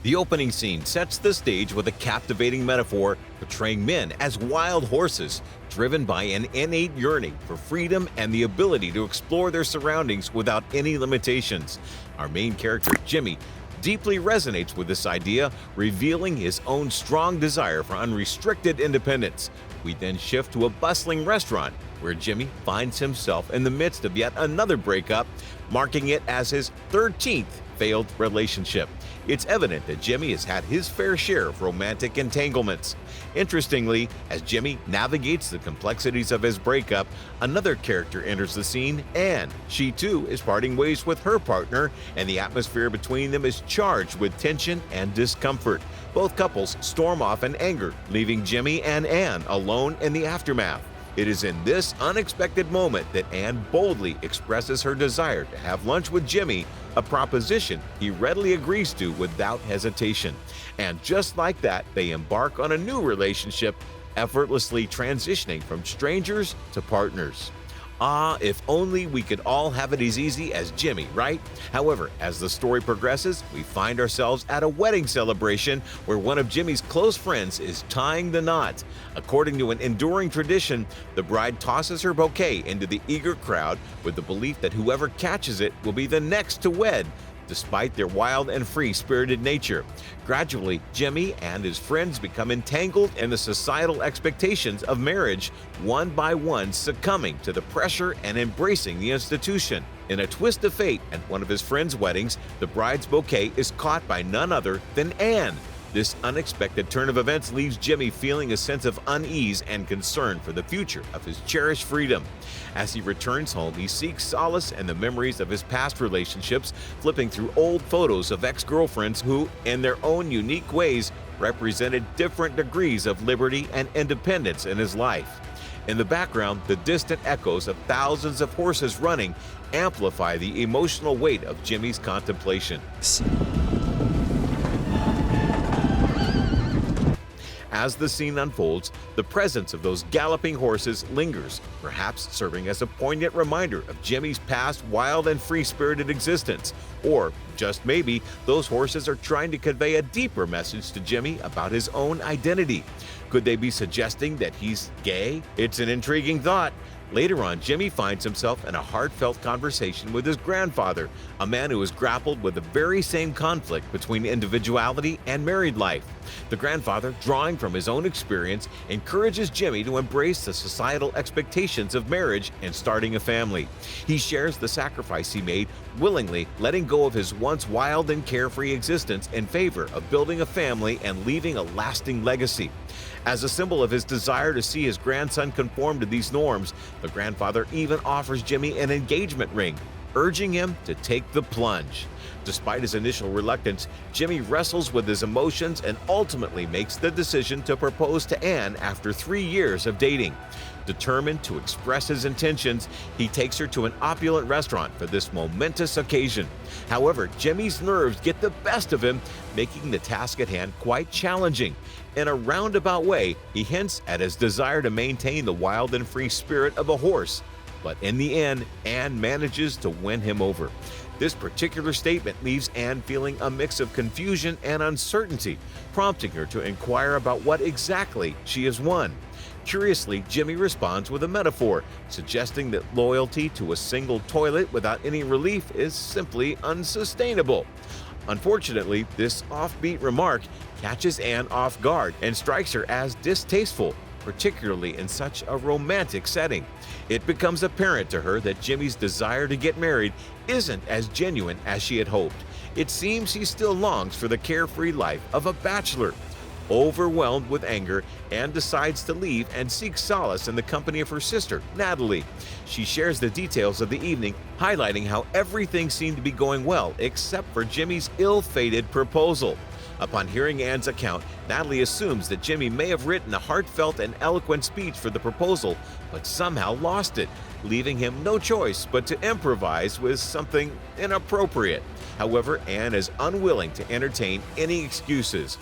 The opening scene sets the stage with a captivating metaphor portraying men as wild horses, driven by an innate yearning for freedom and the ability to explore their surroundings without any limitations. Our main character, Jimmy, deeply resonates with this idea, revealing his own strong desire for unrestricted independence. We then shift to a bustling restaurant where Jimmy finds himself in the midst of yet another breakup, marking it as his 13th failed relationship. It's evident that Jimmy has had his fair share of romantic entanglements. Interestingly, as Jimmy navigates the complexities of his breakup, another character enters the scene, Anne. She too is parting ways with her partner, and the atmosphere between them is charged with tension and discomfort. Both couples storm off in anger, leaving Jimmy and Anne alone in the aftermath. It is in this unexpected moment that Anne boldly expresses her desire to have lunch with Jimmy, a proposition he readily agrees to without hesitation. And just like that, they embark on a new relationship, effortlessly transitioning from strangers to partners. Ah, if only we could all have it as easy as Jimmy, right? However, as the story progresses, we find ourselves at a wedding celebration where one of Jimmy's close friends is tying the knot. According to an enduring tradition, the bride tosses her bouquet into the eager crowd with the belief that whoever catches it will be the next to wed, despite their wild and free-spirited nature. Gradually, Jimmy and his friends become entangled in the societal expectations of marriage, one by one succumbing to the pressure and embracing the institution. In a twist of fate, at one of his friends' weddings, the bride's bouquet is caught by none other than Anne. This unexpected turn of events leaves Jimmy feeling a sense of unease and concern for the future of his cherished freedom. As he returns home, he seeks solace in the memories of his past relationships, flipping through old photos of ex-girlfriends who, in their own unique ways, represented different degrees of liberty and independence in his life. In the background, the distant echoes of thousands of horses running amplify the emotional weight of Jimmy's contemplation. As the scene unfolds, the presence of those galloping horses lingers, perhaps serving as a poignant reminder of Jimmy's past wild and free-spirited existence. Or, just maybe, those horses are trying to convey a deeper message to Jimmy about his own identity. Could they be suggesting that he's gay? It's an intriguing thought. Later on, Jimmy finds himself in a heartfelt conversation with his grandfather, a man who has grappled with the very same conflict between individuality and married life. The grandfather, drawing from his own experience, encourages Jimmy to embrace the societal expectations of marriage and starting a family. He shares the sacrifice he made, willingly letting go of his once wild and carefree existence in favor of building a family and leaving a lasting legacy. As a symbol of his desire to see his grandson conform to these norms, the grandfather even offers Jimmy an engagement ring, urging him to take the plunge. Despite his initial reluctance, Jimmy wrestles with his emotions and ultimately makes the decision to propose to Anne after 3 years of dating. Determined to express his intentions, he takes her to an opulent restaurant for this momentous occasion. However, Jimmy's nerves get the best of him, making the task at hand quite challenging. In a roundabout way, he hints at his desire to maintain the wild and free spirit of a horse. But in the end, Anne manages to win him over. This particular statement leaves Anne feeling a mix of confusion and uncertainty, prompting her to inquire about what exactly she has won. Curiously, Jimmy responds with a metaphor, suggesting that loyalty to a single toilet without any relief is simply unsustainable. Unfortunately, this offbeat remark catches Anne off guard and strikes her as distasteful, particularly in such a romantic setting. It becomes apparent to her that Jimmy's desire to get married isn't as genuine as she had hoped. It seems he still longs for the carefree life of a bachelor. Overwhelmed with anger, Anne decides to leave and seek solace in the company of her sister, Natalie. She shares the details of the evening, highlighting how everything seemed to be going well except for Jimmy's ill-fated proposal. Upon hearing Anne's account, Natalie assumes that Jimmy may have written a heartfelt and eloquent speech for the proposal, but somehow lost it, leaving him no choice but to improvise with something inappropriate. However, Anne is unwilling to entertain any excuses.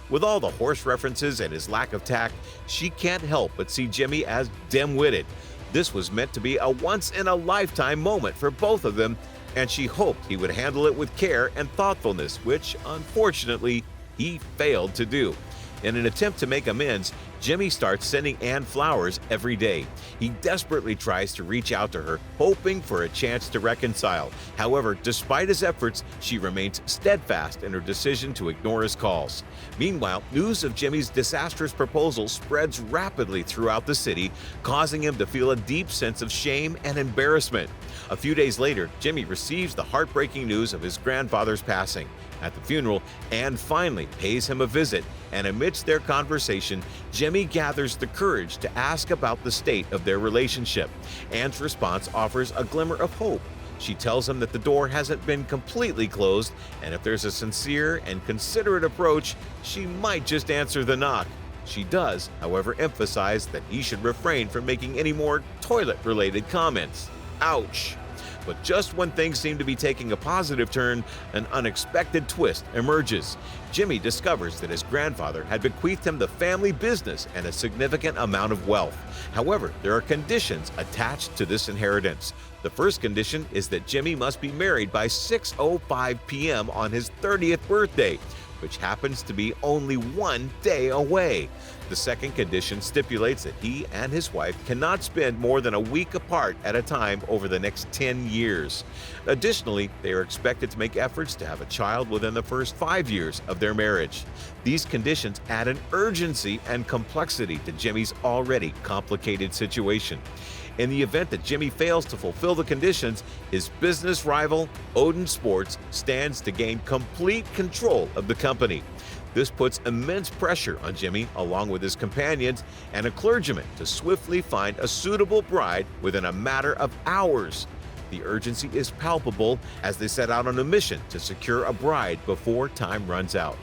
With all the horse references and his lack of tact, she can't help but see Jimmy as dim-witted. This was meant to be a once-in-a-lifetime moment for both of them, and she hoped he would handle it with care and thoughtfulness, which, unfortunately, he failed to do. In an attempt to make amends, Jimmy starts sending Anne flowers every day. He desperately tries to reach out to her, hoping for a chance to reconcile. However, despite his efforts, she remains steadfast in her decision to ignore his calls. Meanwhile, news of Jimmy's disastrous proposal spreads rapidly throughout the city, causing him to feel a deep sense of shame and embarrassment. A few days later, Jimmy receives the heartbreaking news of his grandfather's passing. At the funeral, Anne finally pays him a visit, and amidst their conversation, Jimmy gathers the courage to ask about the state of their relationship. Anne's response offers a glimmer of hope. She tells him that the door hasn't been completely closed, and if there's a sincere and considerate approach, she might just answer the knock. She does, however, emphasize that he should refrain from making any more toilet-related comments. Ouch! But just when things seem to be taking a positive turn, an unexpected twist emerges. Jimmy discovers that his grandfather had bequeathed him the family business and a significant amount of wealth. However, there are conditions attached to this inheritance. The first condition is that Jimmy must be married by 6:05 p.m. on his 30th birthday, which happens to be only one day away. The second condition stipulates that he and his wife cannot spend more than a week apart at a time over the next 10 years. Additionally, they are expected to make efforts to have a child within the first 5 years of their marriage. These conditions add an urgency and complexity to Jimmy's already complicated situation. In the event that Jimmy fails to fulfill the conditions, his business rival, Odin Sports, stands to gain complete control of the company. This puts immense pressure on Jimmy, along with his companions and a clergyman, to swiftly find a suitable bride within a matter of hours. The urgency is palpable as they set out on a mission to secure a bride before time runs out.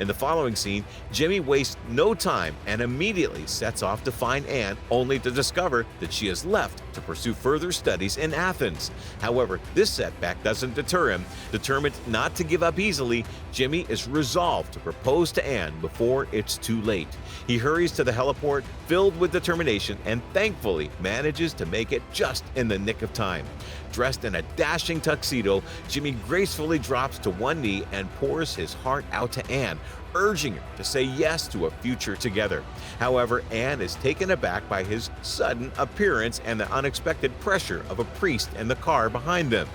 In the following scene, Jimmy wastes no time and immediately sets off to find Anne, only to discover that she has left to pursue further studies in Athens. However, this setback doesn't deter him. Determined not to give up easily, Jimmy is resolved to propose to Anne before it's too late. He hurries to the heliport, filled with determination, and thankfully manages to make it just in the nick of time. Dressed in a dashing tuxedo, Jimmy gracefully drops to one knee and pours his heart out to Anne, urging her to say yes to a future together. However, Anne is taken aback by his sudden appearance and the unexpected pressure of a priest in the car behind them.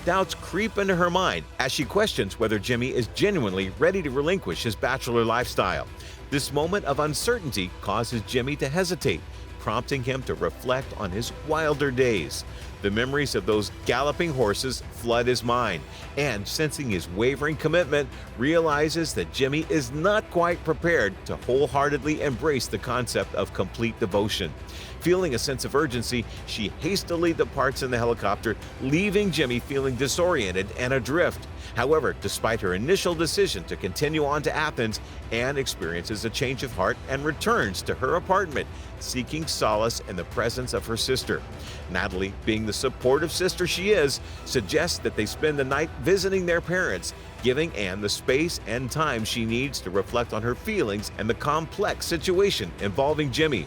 Doubts creep into her mind as she questions whether Jimmy is genuinely ready to relinquish his bachelor lifestyle. This moment of uncertainty causes Jimmy to hesitate, prompting him to reflect on his wilder days. The memories of those galloping horses flood his mind, and sensing his wavering commitment, realizes that Jimmy is not quite prepared to wholeheartedly embrace the concept of complete devotion. Feeling a sense of urgency, she hastily departs in the helicopter, leaving Jimmy feeling disoriented and adrift. However, despite her initial decision to continue on to Athens, Anne experiences a change of heart and returns to her apartment, seeking solace in the presence of her sister. Natalie, being the supportive sister she is, suggests that they spend the night visiting their parents, giving Anne the space and time she needs to reflect on her feelings and the complex situation involving Jimmy.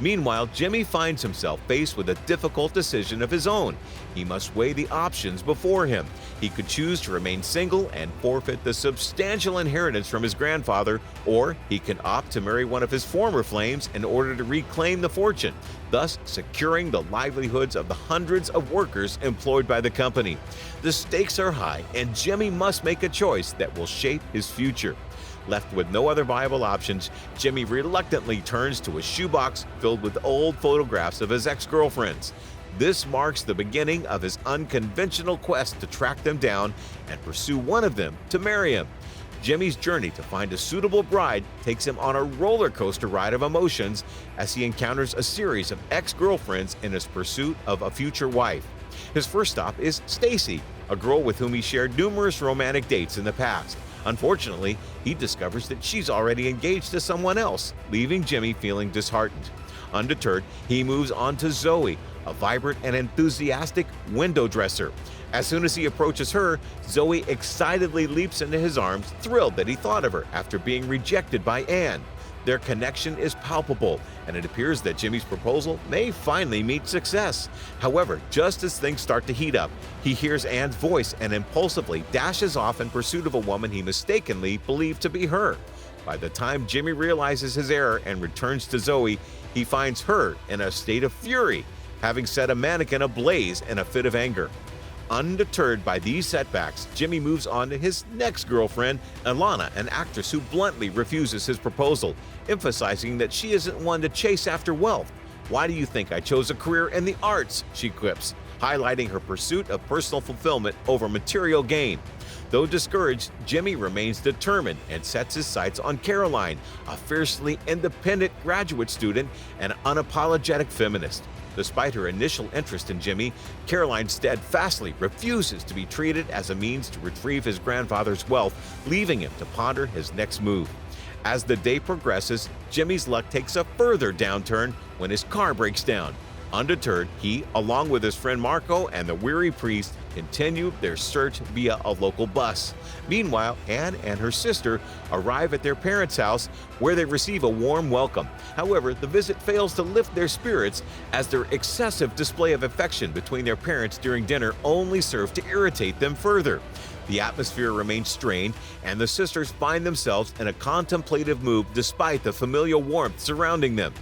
Meanwhile, Jimmy finds himself faced with a difficult decision of his own. He must weigh the options before him. He could choose to remain single and forfeit the substantial inheritance from his grandfather, or he can opt to marry one of his former flames in order to reclaim the fortune, thus securing the livelihoods of the hundreds of workers employed by the company. The stakes are high, and Jimmy must make a choice that will shape his future. Left with no other viable options, Jimmy reluctantly turns to a shoebox filled with old photographs of his ex-girlfriends. This marks the beginning of his unconventional quest to track them down and pursue one of them to marry him. Jimmy's journey to find a suitable bride takes him on a roller coaster ride of emotions as he encounters a series of ex-girlfriends in his pursuit of a future wife. His first stop is Stacy, a girl with whom he shared numerous romantic dates in the past. Unfortunately, he discovers that she's already engaged to someone else, leaving Jimmy feeling disheartened. Undeterred, he moves on to Zoe, a vibrant and enthusiastic window dresser. As soon as he approaches her, Zoe excitedly leaps into his arms, thrilled that he thought of her after being rejected by Anne. Their connection is palpable, and it appears that Jimmy's proposal may finally meet success. However, just as things start to heat up, he hears Anne's voice and impulsively dashes off in pursuit of a woman he mistakenly believed to be her. By the time Jimmy realizes his error and returns to Zoe, he finds her in a state of fury, having set a mannequin ablaze in a fit of anger. Undeterred by these setbacks, Jimmy moves on to his next girlfriend, Ilana, an actress who bluntly refuses his proposal, emphasizing that she isn't one to chase after wealth. "Why do you think I chose a career in the arts?" she quips, highlighting her pursuit of personal fulfillment over material gain. Though discouraged, Jimmy remains determined and sets his sights on Caroline, a fiercely independent graduate student and unapologetic feminist. Despite her initial interest in Jimmy, Caroline steadfastly refuses to be treated as a means to retrieve his grandfather's wealth, leaving him to ponder his next move. As the day progresses, Jimmy's luck takes a further downturn when his car breaks down. Undeterred, he, along with his friend Marco and the weary priest, continue their search via a local bus. Meanwhile, Anne and her sister arrive at their parents' house, where they receive a warm welcome. However, the visit fails to lift their spirits, as their excessive display of affection between their parents during dinner only served to irritate them further. The atmosphere remains strained, and the sisters find themselves in a contemplative mood despite the familial warmth surrounding them.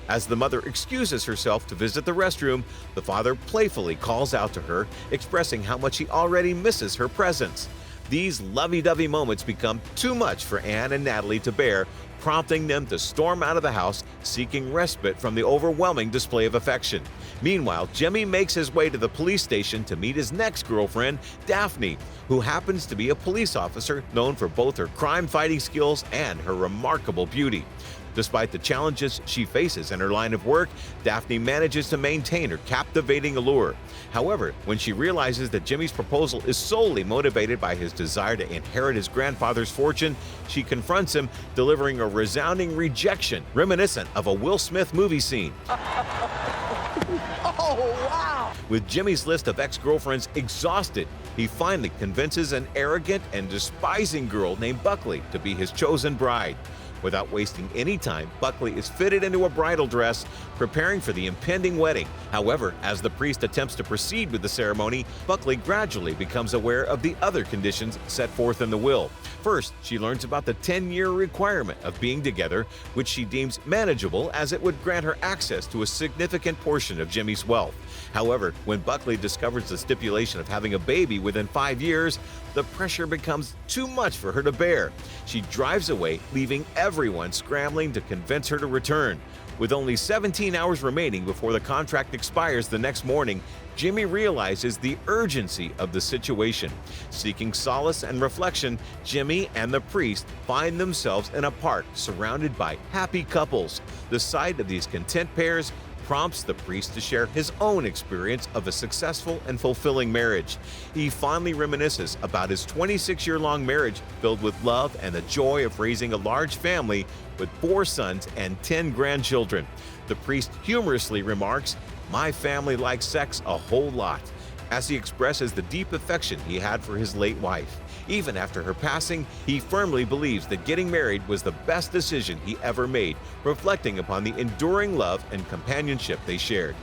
As the mother excuses herself to visit the restroom, the father playfully calls out to her, expressing how much he already misses her presence. These lovey-dovey moments become too much for Anne and Natalie to bear, prompting them to storm out of the house, seeking respite from the overwhelming display of affection. Meanwhile, Jimmy makes his way to the police station to meet his next girlfriend, Daphne, who happens to be a police officer known for both her crime-fighting skills and her remarkable beauty. Despite the challenges she faces in her line of work, Daphne manages to maintain her captivating allure. However, when she realizes that Jimmy's proposal is solely motivated by his desire to inherit his grandfather's fortune, she confronts him, delivering a resounding rejection reminiscent of a Will Smith movie scene. Oh, wow! With Jimmy's list of ex-girlfriends exhausted, he finally convinces an arrogant and despising girl named Buckley to be his chosen bride. Without wasting any time, Buckley is fitted into a bridal dress, preparing for the impending wedding. However, as the priest attempts to proceed with the ceremony, Buckley gradually becomes aware of the other conditions set forth in the will. First, she learns about the 10-year requirement of being together, which she deems manageable as it would grant her access to a significant portion of Jimmy's wealth. However, when Buckley discovers the stipulation of having a baby within 5 years, the pressure becomes too much for her to bear. She drives away, leaving everyone scrambling to convince her to return. With only 17 hours remaining before the contract expires the next morning, Jimmy realizes the urgency of the situation. Seeking solace and reflection, Jimmy and the priest find themselves in a park surrounded by happy couples. The sight of these content pairs prompts the priest to share his own experience of a successful and fulfilling marriage. He fondly reminisces about his 26-year-long marriage filled with love and the joy of raising a large family with 4 sons and 10 grandchildren. The priest humorously remarks, "My family likes sex a whole lot," as he expresses the deep affection he had for his late wife. Even after her passing, he firmly believes that getting married was the best decision he ever made, reflecting upon the enduring love and companionship they shared.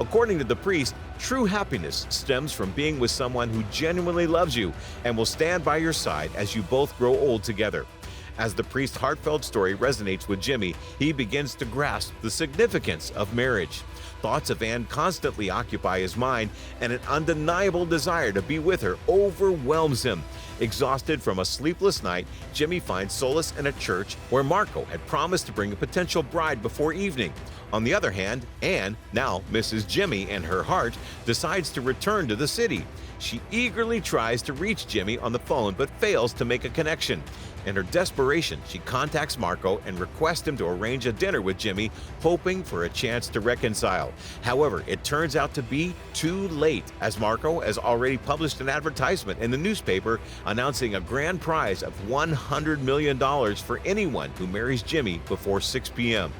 According to the priest, true happiness stems from being with someone who genuinely loves you and will stand by your side as you both grow old together. As the priest's heartfelt story resonates with Jimmy, he begins to grasp the significance of marriage. Thoughts of Anne constantly occupy his mind, and an undeniable desire to be with her overwhelms him. Exhausted from a sleepless night, Jimmy finds solace in a church where Marco had promised to bring a potential bride before evening. On the other hand, Anne, now Mrs. Jimmy in her heart, decides to return to the city. She eagerly tries to reach Jimmy on the phone but fails to make a connection. In her desperation, she contacts Marco and requests him to arrange a dinner with Jimmy, hoping for a chance to reconcile. However, it turns out to be too late, as Marco has already published an advertisement in the newspaper announcing a grand prize of $100 million for anyone who marries Jimmy before 6 p.m.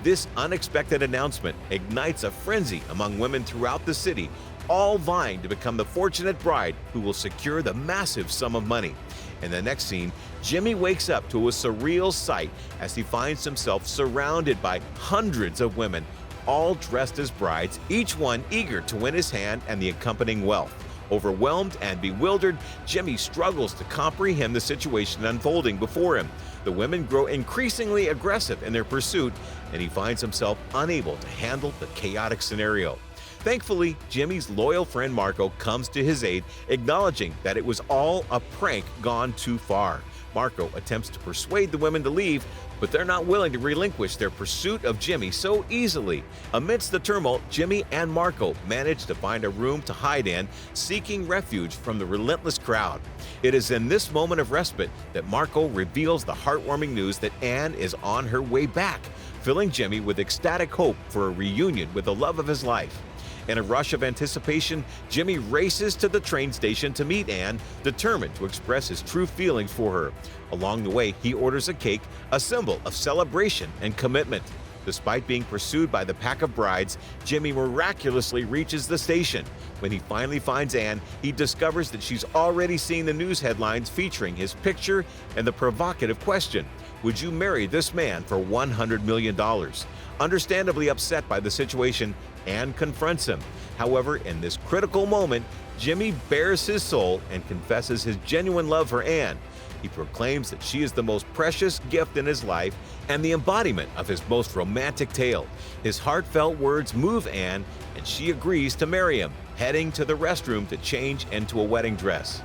This unexpected announcement ignites a frenzy among women throughout the city, all vying to become the fortunate bride who will secure the massive sum of money. In the next scene, Jimmy wakes up to a surreal sight as he finds himself surrounded by hundreds of women, all dressed as brides, each one eager to win his hand and the accompanying wealth. Overwhelmed and bewildered, Jimmy struggles to comprehend the situation unfolding before him. The women grow increasingly aggressive in their pursuit, and he finds himself unable to handle the chaotic scenario. Thankfully, Jimmy's loyal friend Marco comes to his aid, acknowledging that it was all a prank gone too far. Marco attempts to persuade the women to leave, but they're not willing to relinquish their pursuit of Jimmy so easily. Amidst the turmoil, Jimmy and Marco manage to find a room to hide in, seeking refuge from the relentless crowd. It is in this moment of respite that Marco reveals the heartwarming news that Anne is on her way back, filling Jimmy with ecstatic hope for a reunion with the love of his life. In a rush of anticipation, Jimmy races to the train station to meet Anne, determined to express his true feelings for her. Along the way, he orders a cake, a symbol of celebration and commitment. Despite being pursued by the pack of brides, Jimmy miraculously reaches the station. When he finally finds Anne, he discovers that she's already seen the news headlines featuring his picture and the provocative question, "Would you marry this man for $100 million?" Understandably upset by the situation, Anne confronts him. However, in this critical moment, Jimmy bares his soul and confesses his genuine love for Anne. He proclaims that she is the most precious gift in his life and the embodiment of his most romantic tale. His heartfelt words move Anne, and she agrees to marry him, heading to the restroom to change into a wedding dress.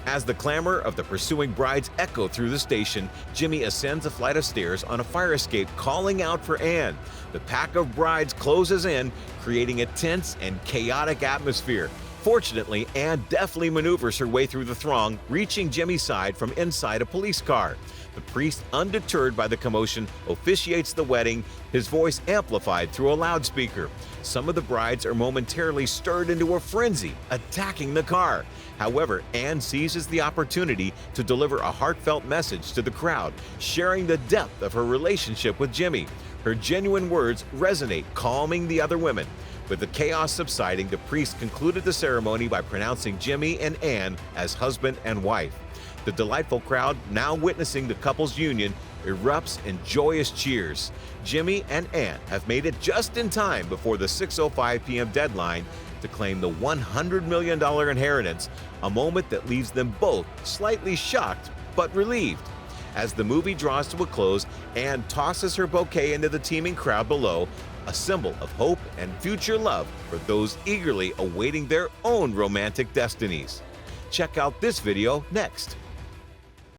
As the clamor of the pursuing brides echo through the station, Jimmy ascends a flight of stairs on a fire escape, calling out for Anne. The pack of brides closes in, creating a tense and chaotic atmosphere. Fortunately, Anne deftly maneuvers her way through the throng, reaching Jimmy's side from inside a police car. The priest, undeterred by the commotion, officiates the wedding, his voice amplified through a loudspeaker. Some of the brides are momentarily stirred into a frenzy, attacking the car. However, Anne seizes the opportunity to deliver a heartfelt message to the crowd, sharing the depth of her relationship with Jimmy. Her genuine words resonate, calming the other women. With the chaos subsiding, the priest concluded the ceremony by pronouncing Jimmy and Anne as husband and wife. The delightful crowd, now witnessing the couple's union, erupts in joyous cheers. Jimmy and Anne have made it just in time before the 6:05 p.m. deadline to claim the $100 million inheritance, a moment that leaves them both slightly shocked but relieved. As the movie draws to a close, Anne tosses her bouquet into the teeming crowd below, a symbol of hope and future love for those eagerly awaiting their own romantic destinies. Check out this video next.